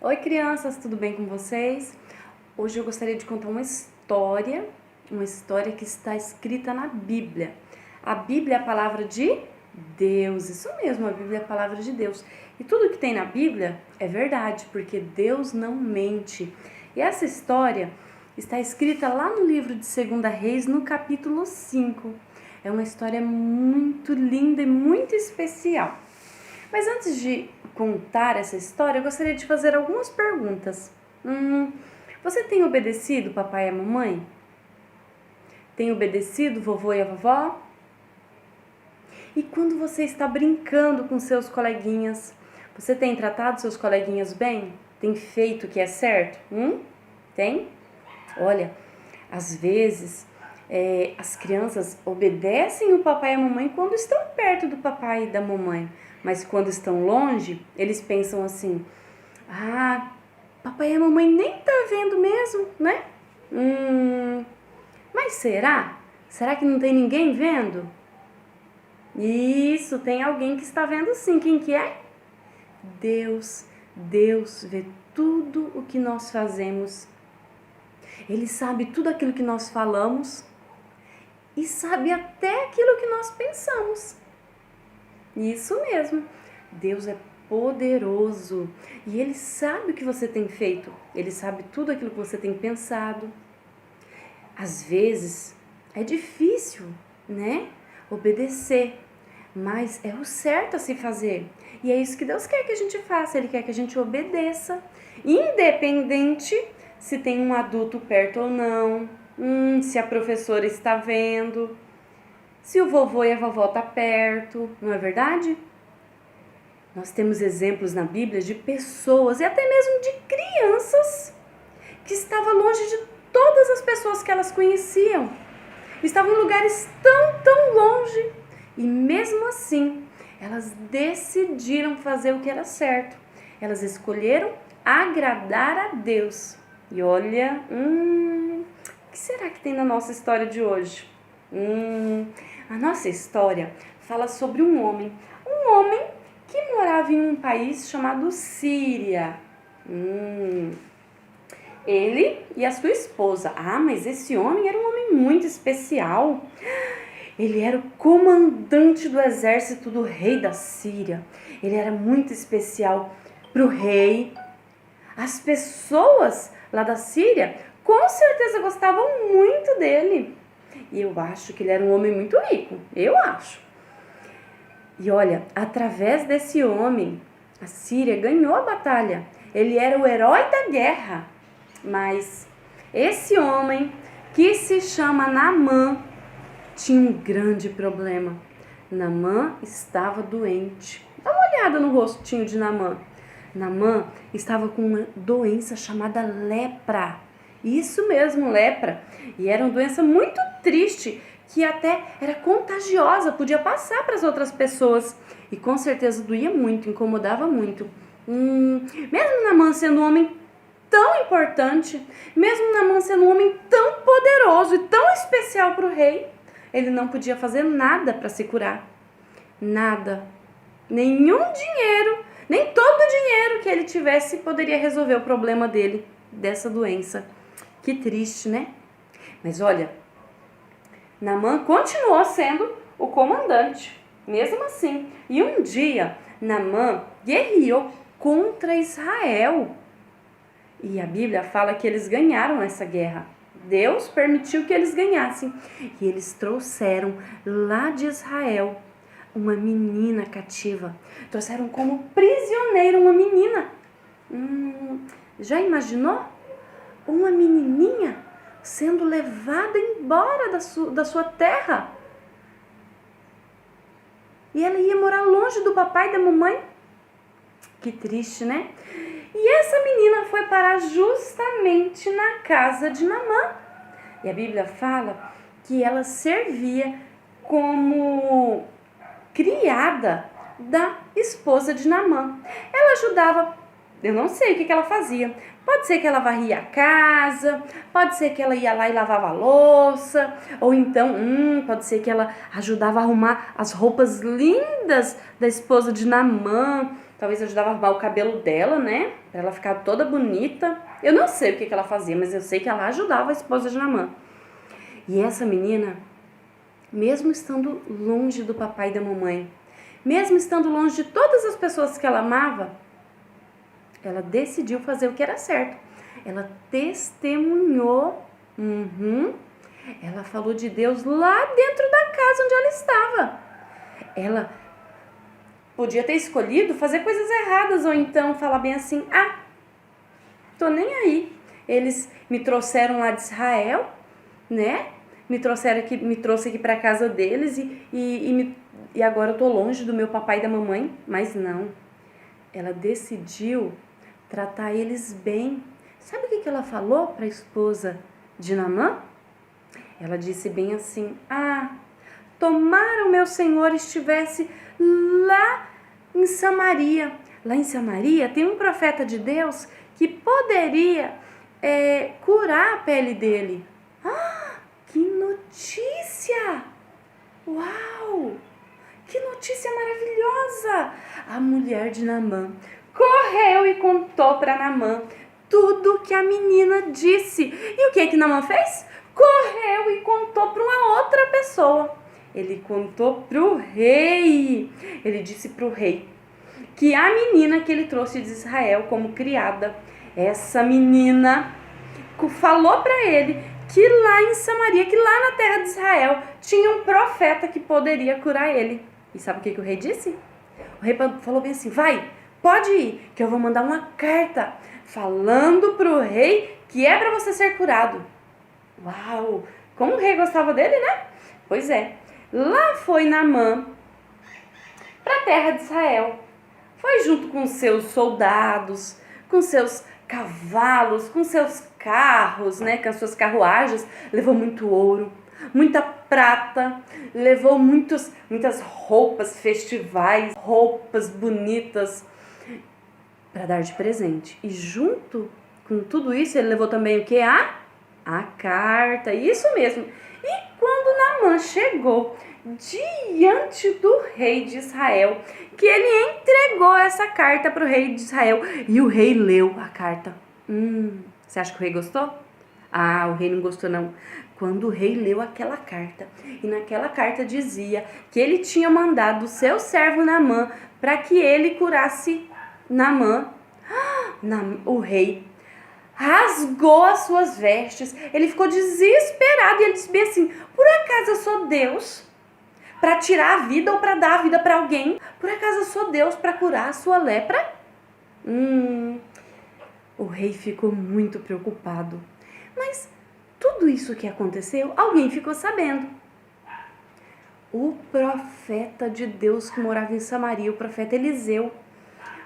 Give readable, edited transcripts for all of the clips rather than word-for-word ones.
Oi, crianças, tudo bem com vocês? Hoje eu gostaria de contar uma história que está escrita na Bíblia. A Bíblia é a palavra de Deus, isso mesmo, a Bíblia é a palavra de Deus. E tudo que tem na Bíblia é verdade, porque Deus não mente. E essa história está escrita lá no livro de 2 Reis, no capítulo 5. É uma história muito linda e muito especial. Mas antes de contar essa história, eu gostaria de fazer algumas perguntas. Você tem obedecido papai e a mamãe? Tem obedecido o vovô e a vovó? E quando você está brincando com seus coleguinhas, você tem tratado seus coleguinhas bem? Tem feito o que é certo? Tem? Olha, às vezes as crianças obedecem o papai e a mamãe quando estão perto do papai e da mamãe. Mas quando estão longe, eles pensam assim: papai e a mamãe nem tá vendo mesmo, né? Mas será? Será que não tem ninguém vendo? Isso, tem alguém que está vendo sim. Quem que é? Deus. Deus vê tudo o que nós fazemos. Ele sabe tudo aquilo que nós falamos e sabe até aquilo que nós pensamos. Isso mesmo, Deus é poderoso e Ele sabe o que você tem feito, Ele sabe tudo aquilo que você tem pensado. Às vezes é difícil, né, obedecer, mas é o certo a se fazer. E é isso que Deus quer que a gente faça, Ele quer que a gente obedeça, independente se tem um adulto perto ou não, se a professora está vendo, se o vovô e a vovó estão perto, não é verdade? Nós temos exemplos na Bíblia de pessoas e até mesmo de crianças que estavam longe de todas as pessoas que elas conheciam. Estavam em lugares tão longe e mesmo assim elas decidiram fazer o que era certo. Elas escolheram agradar a Deus. E olha, o que será que tem na nossa história de hoje? A nossa história fala sobre um homem que morava em um país chamado Síria. Ele e a sua esposa. Mas esse homem era um homem muito especial. Ele era o comandante do exército do rei da Síria. Ele era muito especial para o rei. As pessoas lá da Síria com certeza gostavam muito dele. E eu acho que ele era um homem muito rico, eu acho. E olha, através desse homem, a Síria ganhou a batalha. Ele era o herói da guerra. Mas esse homem, que se chama Naamã, tinha um grande problema. Naamã estava doente. Dá uma olhada no rostinho de Naamã. Naamã estava com uma doença chamada lepra. Isso mesmo, lepra. E era uma doença muito triste, que até era contagiosa, podia passar para as outras pessoas. E com certeza doía muito, incomodava muito. Mesmo Naamã sendo um homem tão importante, mesmo Naamã sendo um homem tão poderoso e tão especial para o rei, ele não podia fazer nada para se curar. Nada. Nenhum dinheiro, nem todo o dinheiro que ele tivesse poderia resolver o problema dele, dessa doença. Que triste, né? Mas olha, Naamã continuou sendo o comandante, mesmo assim. E um dia, Naamã guerreou contra Israel. E a Bíblia fala que eles ganharam essa guerra. Deus permitiu que eles ganhassem. E eles trouxeram lá de Israel uma menina cativa. Trouxeram como prisioneira uma menina. Já imaginou? Uma menininha sendo levada embora da sua terra. E ela ia morar longe do papai e da mamãe. Que triste, né? E essa menina foi parar justamente na casa de Naamã. E a Bíblia fala que ela servia como criada da esposa de Naamã. Ela ajudava, eu não sei o que ela fazia. Pode ser que ela varria a casa, pode ser que ela ia lá e lavava a louça, ou então, pode ser que ela ajudava a arrumar as roupas lindas da esposa de Naamã. talvez ajudava a arrumar o cabelo dela, né? Pra ela ficar toda bonita. Eu não sei o que ela fazia, mas eu sei que ela ajudava a esposa de Naamã. E essa menina, mesmo estando longe do papai e da mamãe, mesmo estando longe de todas as pessoas que ela amava, ela decidiu fazer o que era certo. Ela testemunhou, ela falou de Deus lá dentro da casa onde ela estava. Ela podia ter escolhido fazer coisas erradas ou então falar bem assim, tô nem aí. Eles me trouxeram lá de Israel, né? Me trouxe aqui para casa deles e agora eu tô longe do meu papai e da mamãe. Mas não, ela decidiu tratar eles bem. Sabe o que ela falou para a esposa de Naamã? Ela disse bem assim, tomara o meu Senhor estivesse lá em Samaria. Lá em Samaria tem um profeta de Deus que poderia curar a pele dele. Que notícia! Uau! Que notícia maravilhosa! A mulher de Naamã correu e contou para Naamã tudo que a menina disse. E o que Naamã fez? Correu e contou para uma outra pessoa. Ele contou para o rei. Ele disse para o rei que a menina que ele trouxe de Israel como criada, essa menina falou para ele que lá em Samaria, que lá na terra de Israel, tinha um profeta que poderia curar ele. E sabe o que o rei disse? O rei falou bem assim, vai, pode ir, que eu vou mandar uma carta falando pro rei que é para você ser curado. Uau, como o rei gostava dele, né? Pois é, lá foi Naamã para a terra de Israel. Foi junto com seus soldados, com seus cavalos, com seus carros, né, com as suas carruagens, levou muito ouro, muita prata, levou muitas roupas festivais, roupas bonitas para dar de presente. E junto com tudo isso, ele levou também o que? A carta, isso mesmo. E quando Naamã chegou diante do rei de Israel, que ele entregou essa carta para o rei de Israel, e o rei leu a carta. Você acha que o rei gostou? O rei não gostou não. Quando o rei leu aquela carta, e naquela carta dizia que ele tinha mandado o seu servo Naamã para que ele curasse Naamã, o rei rasgou as suas vestes, ele ficou desesperado e ele disse bem assim, por acaso eu sou Deus para tirar a vida ou para dar a vida para alguém? Por acaso eu sou Deus para curar a sua lepra? O rei ficou muito preocupado. Mas tudo isso que aconteceu, alguém ficou sabendo. O profeta de Deus que morava em Samaria, o profeta Eliseu.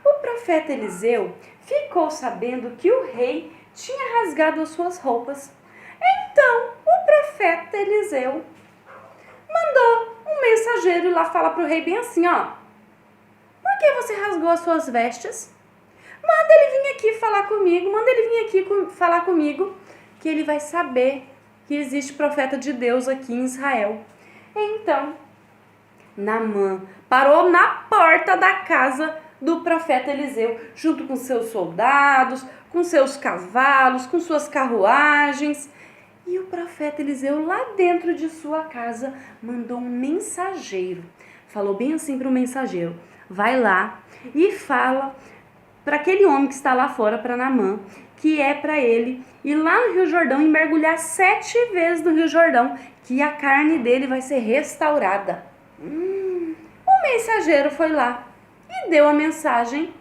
O profeta Eliseu ficou sabendo que o rei tinha rasgado as suas roupas. Então, o profeta Eliseu mandou um mensageiro ir lá falar para o rei bem assim, por que você rasgou as suas vestes? Manda ele vir aqui falar comigo, que ele vai saber que existe profeta de Deus aqui em Israel. Então, Naamã parou na porta da casa do profeta Eliseu, junto com seus soldados, com seus cavalos, com suas carruagens. E o profeta Eliseu, lá dentro de sua casa, mandou um mensageiro. Falou bem assim para o mensageiro, vai lá e fala para aquele homem que está lá fora, para Naamã, que é para ele ir lá no Rio Jordão e mergulhar 7 vezes no Rio Jordão, que a carne dele vai ser restaurada. O mensageiro foi lá e deu a mensagem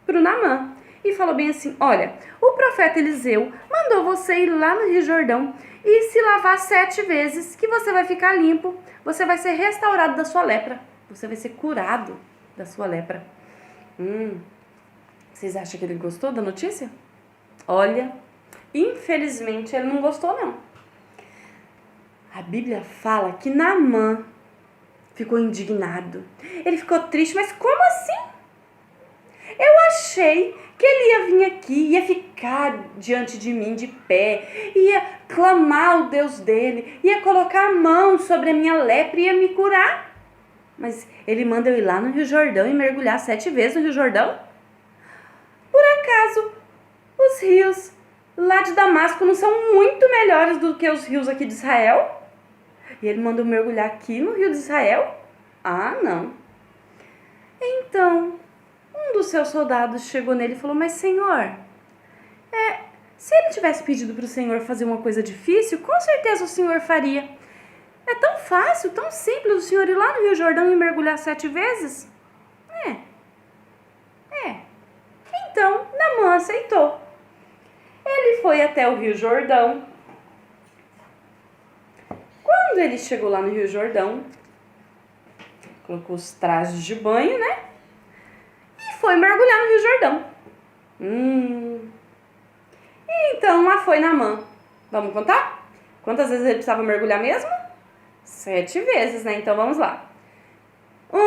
para o Naamã e falou bem assim, olha, o profeta Eliseu mandou você ir lá no Rio Jordão e se lavar 7 vezes, que você vai ficar limpo, você vai ser restaurado da sua lepra, você vai ser curado da sua lepra. Vocês acham que ele gostou da notícia? Olha, infelizmente ele não gostou não. A Bíblia fala que Naamã ficou indignado. Ele ficou triste, mas como assim? Eu achei que ele ia vir aqui, ia ficar diante de mim de pé, ia clamar o Deus dele, ia colocar a mão sobre a minha lepra e ia me curar. Mas ele manda eu ir lá no Rio Jordão e mergulhar 7 vezes no Rio Jordão? Por acaso, os rios lá de Damasco não são muito melhores do que os rios aqui de Israel? E ele mandou mergulhar aqui no rio de Israel? Ah, não. Então, um dos seus soldados chegou nele e falou, mas Senhor, se ele tivesse pedido para o Senhor fazer uma coisa difícil, com certeza o Senhor faria. É tão fácil, tão simples o Senhor ir lá no Rio Jordão e mergulhar 7 vezes? Então, Naamã aceitou. Ele foi até o Rio Jordão. Quando ele chegou lá no Rio Jordão, colocou os trajes de banho, né? E foi mergulhar no Rio Jordão. Então lá foi Naamã. Vamos contar? Quantas vezes ele precisava mergulhar mesmo? 7 vezes, né? Então vamos lá. 1.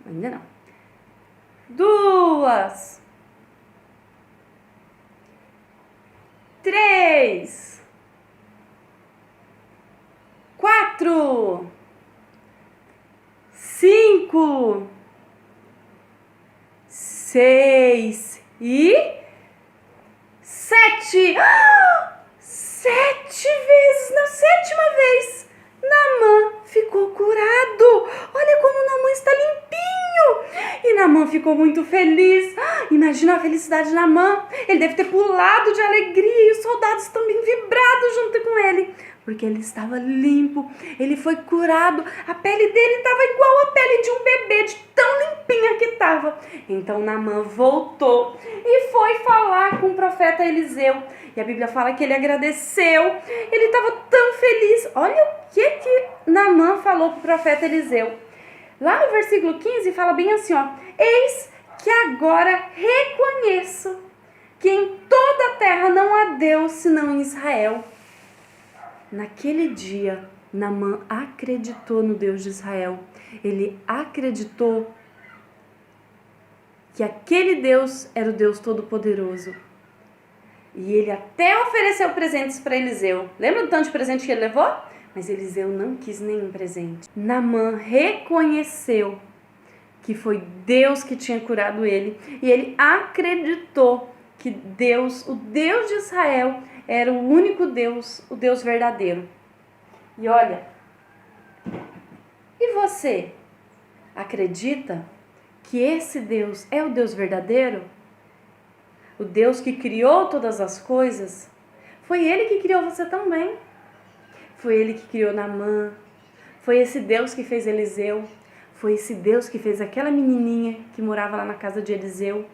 Ainda não. 2. 3. 4. 5. 6 e 7. 7 vezes, na 7ª vez, Naamã ficou curado. Olha como Naamã está limpinho. E Naamã ficou muito feliz. Imagina a felicidade de Naamã. Ele deve ter pulado de alegria e os soldados também vibrado junto com ele. Porque ele estava limpo, ele foi curado, a pele dele estava igual a pele de um bebê, de tão limpinha que estava. Então Naamã voltou e foi falar com o profeta Eliseu. E a Bíblia fala que ele agradeceu, ele estava tão feliz. Olha o que Naamã falou para o profeta Eliseu. Lá no versículo 15 fala bem assim, ó. Eis que agora reconheço que em toda a terra não há Deus senão em Israel. Naquele dia, Naamã acreditou no Deus de Israel. Ele acreditou que aquele Deus era o Deus Todo-Poderoso. E ele até ofereceu presentes para Eliseu. Lembra do tanto de presente que ele levou? Mas Eliseu não quis nenhum presente. Naamã reconheceu que foi Deus que tinha curado ele. E ele acreditou que Deus, o Deus de Israel, era o único Deus, o Deus verdadeiro. E olha, e você acredita que esse Deus é o Deus verdadeiro? O Deus que criou todas as coisas? Foi Ele que criou você também. Foi Ele que criou Naamã. Foi esse Deus que fez Eliseu. Foi esse Deus que fez aquela menininha que morava lá na casa de Eliseu.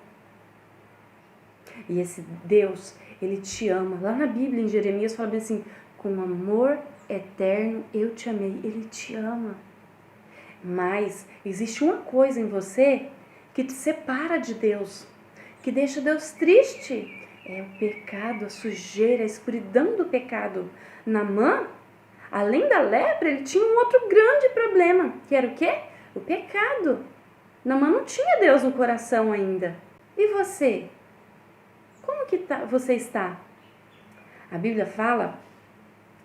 E esse Deus, Ele te ama. Lá na Bíblia, em Jeremias, fala bem assim, com amor eterno eu te amei. Ele te ama. Mas existe uma coisa em você que te separa de Deus, que deixa Deus triste. É o pecado, a sujeira, a escuridão do pecado. Naamã, além da lepra, ele tinha um outro grande problema, que era o quê? O pecado. Naamã não tinha Deus no coração ainda. E você? Como que você está? A Bíblia fala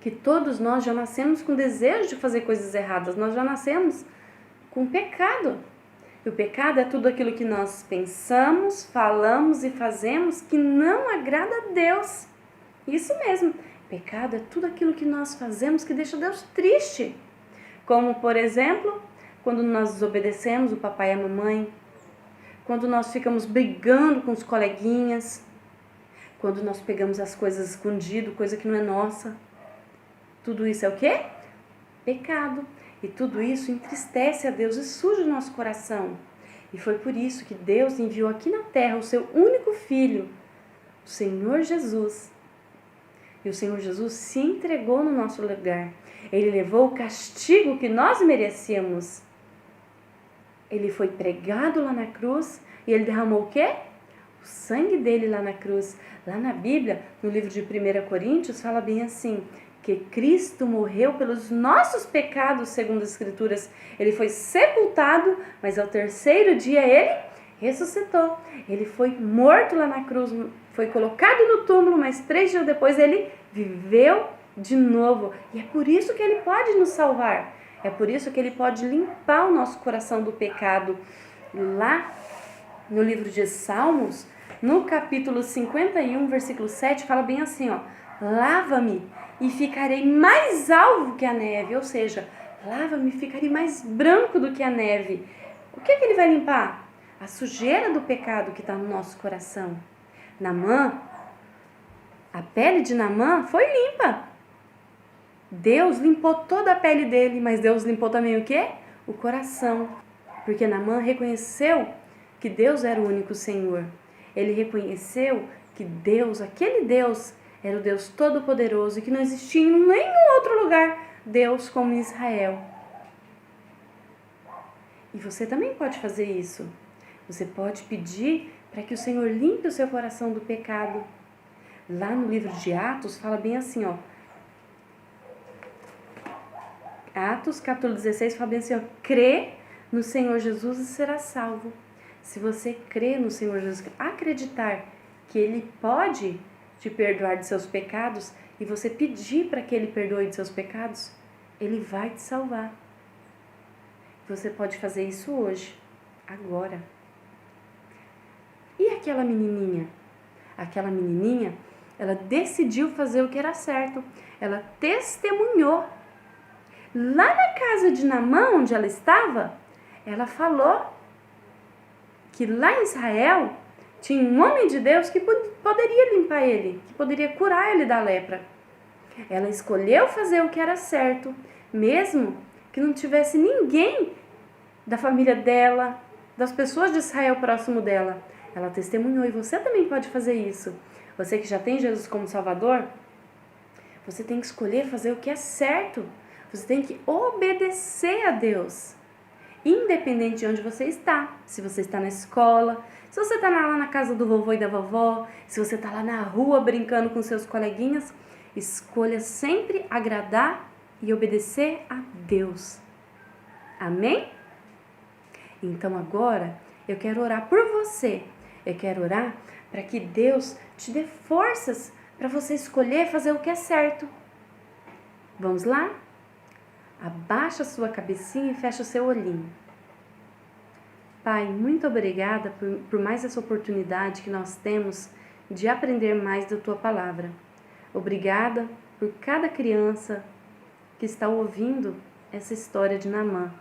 que todos nós já nascemos com desejo de fazer coisas erradas. Nós já nascemos com pecado. E o pecado é tudo aquilo que nós pensamos, falamos e fazemos que não agrada a Deus. Isso mesmo. Pecado é tudo aquilo que nós fazemos que deixa Deus triste. Como, por exemplo, quando nós desobedecemos o papai e a mamãe, quando nós ficamos brigando com os coleguinhas, quando nós pegamos as coisas escondido, coisa que não é nossa. Tudo isso é o quê? Pecado. E tudo isso entristece a Deus e suja o nosso coração. E foi por isso que Deus enviou aqui na terra o seu único filho, o Senhor Jesus. E o Senhor Jesus se entregou no nosso lugar. Ele levou o castigo que nós merecíamos. Ele foi pregado lá na cruz e ele derramou o quê? O sangue dele lá na cruz. Lá na Bíblia, no livro de 1 Coríntios, fala bem assim, que Cristo morreu pelos nossos pecados, segundo as Escrituras. Ele foi sepultado, mas ao 3º dia ele ressuscitou. Ele foi morto lá na cruz, foi colocado no túmulo, mas 3 dias depois ele viveu de novo. E é por isso que ele pode nos salvar. É por isso que ele pode limpar o nosso coração do pecado. Lá no livro de Salmos, no capítulo 51, versículo 7, fala bem assim, ó: lava-me e ficarei mais alvo que a neve. Ou seja, lava-me e ficarei mais branco do que a neve. O que ele vai limpar? A sujeira do pecado que está no nosso coração. Naamã, a pele de Naamã foi limpa. Deus limpou toda a pele dele, mas Deus limpou também o quê? O coração. Porque Naamã reconheceu que Deus era o único Senhor. Ele reconheceu que Deus, aquele Deus, era o Deus Todo-Poderoso e que não existia em nenhum outro lugar Deus como Israel. E você também pode fazer isso. Você pode pedir para que o Senhor limpe o seu coração do pecado. Lá no livro de Atos fala bem assim, ó. Atos, capítulo 16, fala bem assim, ó: crê no Senhor Jesus e será salvo. Se você crê no Senhor Jesus, acreditar que Ele pode te perdoar de seus pecados e você pedir para que Ele perdoe de seus pecados, Ele vai te salvar. Você pode fazer isso hoje, agora. E aquela menininha? Aquela menininha, ela decidiu fazer o que era certo. Ela testemunhou. Lá na casa de Naamã, onde ela estava, ela falou que lá em Israel tinha um homem de Deus que poderia limpar ele, que poderia curar ele da lepra. Ela escolheu fazer o que era certo, mesmo que não tivesse ninguém da família dela, das pessoas de Israel próximo dela. Ela testemunhou, e você também pode fazer isso. Você que já tem Jesus como Salvador, você tem que escolher fazer o que é certo. Você tem que obedecer a Deus, independente de onde você está. Se você está na escola, se você está lá na casa do vovô e da vovó, se você está lá na rua brincando com seus coleguinhas, escolha sempre agradar e obedecer a Deus. Amém? Então agora eu quero orar por você. Eu quero orar para que Deus te dê forças para você escolher fazer o que é certo. Vamos lá? Abaixa a sua cabecinha e fecha o seu olhinho. Pai, muito obrigada por mais essa oportunidade que nós temos de aprender mais da Tua Palavra. Obrigada por cada criança que está ouvindo essa história de Naamã.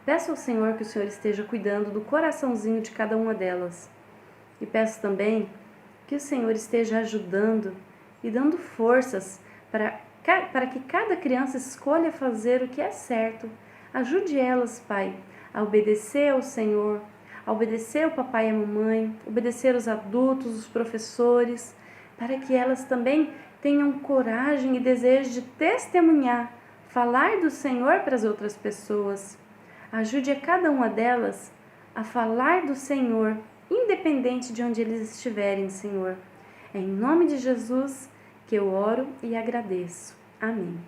Peço ao Senhor que o Senhor esteja cuidando do coraçãozinho de cada uma delas. E peço também que o Senhor esteja ajudando e dando forças para que cada criança escolha fazer o que é certo. Ajude elas, Pai, a obedecer ao Senhor, a obedecer ao papai e à mamãe, obedecer aos adultos, os professores, para que elas também tenham coragem e desejo de testemunhar, falar do Senhor para as outras pessoas. Ajude a cada uma delas a falar do Senhor, independente de onde eles estiverem, Senhor. É em nome de Jesus que eu oro e agradeço. Amém.